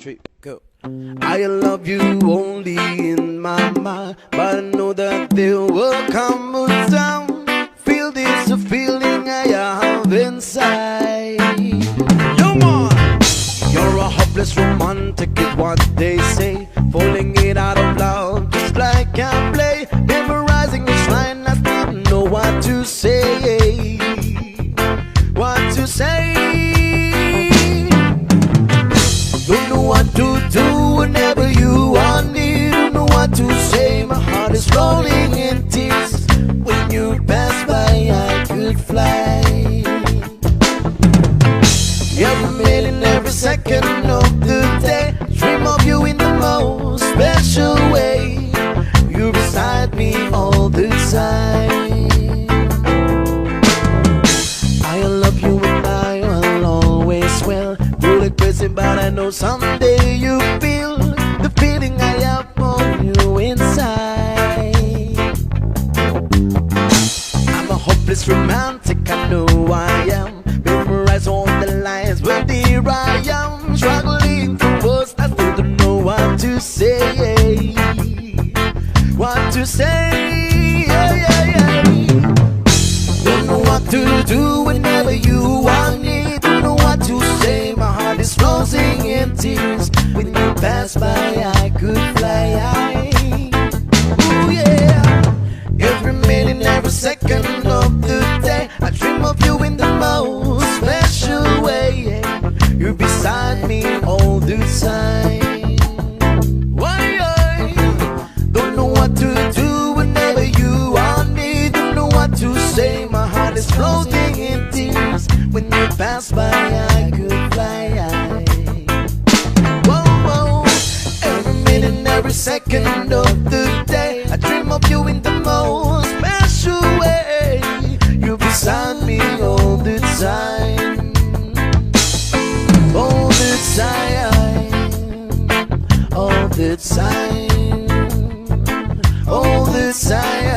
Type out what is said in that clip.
3, go. I love you only in my mind, but I know that there will come a time. Feel this feeling I have inside. Yo, man! You're a hopeless romantic, is what they say. Falling it out of love, just like I play. Memorizing the shrine, I still know what to say. What to say? Don't know what to do whenever you want me. Don't know what to say. My heart is rolling in tears. When you pass by, I could fly. Every minute, every second of the day, dream of you in the most special way. You're beside me all the time. I love you and I will always well. Really crazy, but I know someday you feel the feeling I have for you inside. I'm a hopeless romantic, I know I am. Memorize all the lines, but here I am, struggling through words I still don't know what to say. What to say? Yeah, yeah, yeah. Don't know what to do whenever you want me. Don't know what to say. My heart is frozen in tears. When you pass by, I could fly high. Ooh, yeah. Every minute, every second of the day, I dream of you in the most special way. You're beside me all the time. Why? Don't know what to do whenever you want me. Don't know what to say. My heart is floating in tears. When you pass by, I could fly high. Whoa, whoa. Every minute, every second of the day, I dream of you in the most special way. You're beside me all the time. All the time. All the time. All the time.